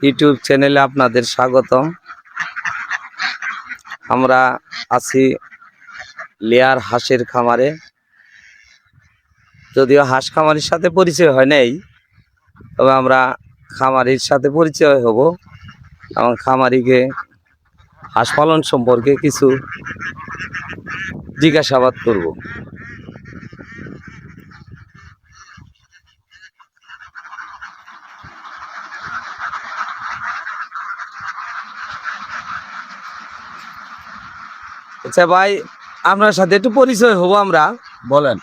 YouTube চ্যানেলে আপনাদের স্বাগতম। আমরা আছি লেয়ার হাঁসের খামারে। যদিও হাঁস খামারির সাথে পরিচয় হয় নাই, তবে আমরা খামারির সাথে পরিচয় হব এবং খামারিকে হাঁস পালন সম্পর্কে কিছু জিজ্ঞাসাবাদ করব। আচ্ছা ভাই, আপনার সাথে একটু পরিচয় হবো আমরা। বলেন।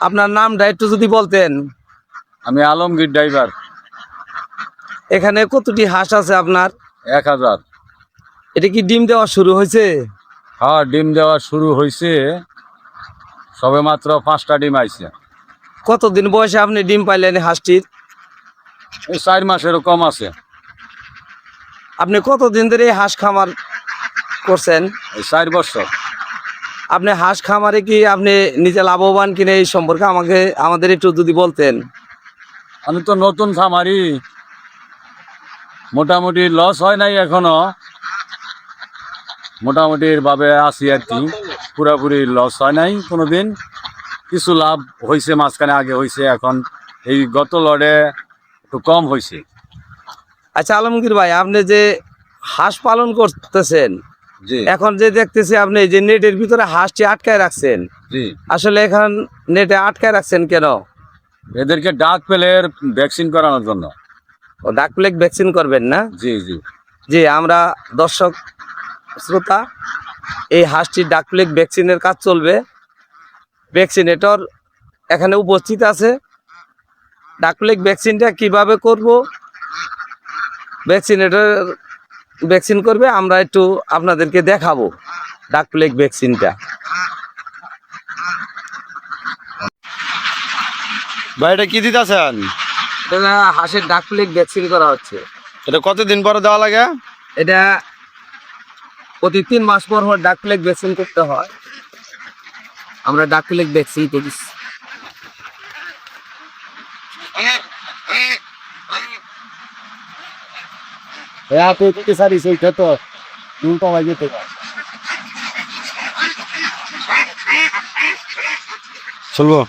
আপনার নামটা একটু যদি বলতেন। আমি আলমগীর ড্রাইভার। এখানে কতটি হাঁস আছে আপনার? 1000। এটা কি ডিম দেওয়া শুরু হয়েছে? হ্যাঁ, ডিম দেওয়া শুরু হয়েছে, সবে মাত্র 5টা ডিম আইছে। কতদিন বয়সে আপনি ডিম পাইলেন হাঁসটির? এই 4 মাসেরও কম আছে। আপনি কতদিন ধরে এই হাঁস খামার করছেন? এই 4 বছর। আপনি হাঁস খামারে কি আপনি নিজে লাভবান কিনা এই সম্পর্কে আমাদের একটু যদি বলতেন। আমি তো নতুন খামারি, মোটামুটি লস হয় নাই এখনো, মোটামুটি ভাবে আছি আর কি। পুরাপুরি লস হয় নাই কোনোদিন, কিছু লাভ হয়েছে মাঝখানে, আগে হয়েছে, এখন এই গত লড়ে একটু কম হয়েছে। আচ্ছা আলমগীর ভাই, আপনি যে হাঁস পালন করতেছেন, জি এখন যে দেখতেছি আপনি যে নেটের ভিতরে হাঁসটি আটকায় রাখছেন, জি। আসলে এখন নেটে আটকায় রাখছেন কেন? এদেরকে ডাক পেলের ভ্যাকসিন করানোর জন্য। ও ডাক প্লেগ ভ্যাকসিন করবেন না? জি জি জি, আমরা দর্শক শ্রোতা, এই হাঁসটির ডাক প্লেগ ভ্যাকসিনের কাজ চলবে। ভ্যাকসিনেটর এখানে উপস্থিত আছে। ডাক প্লেগ ভ্যাকসিনটা কিভাবে করব, ভ্যাকসিনেটর ভ্যাকসিন করবে, আমরা একটু আপনাদেরকে দেখাবো ডাক প্লেগ ভ্যাকসিনটা। ভাই এটা কি দিতেছেন? এটা হাঁসের ডাক প্লেগ ভ্যাকসিন করা হচ্ছে। এটা কতদিন পরে দেওয়া লাগে? এটা প্রতি 3 মাস পর ডাক প্লেগ ভ্যাকসিন করতে হয়। আমরা ডাক প্লেগ ভ্যাকসিন করি। চলবো।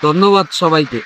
ধন্যবাদ সবাইকে।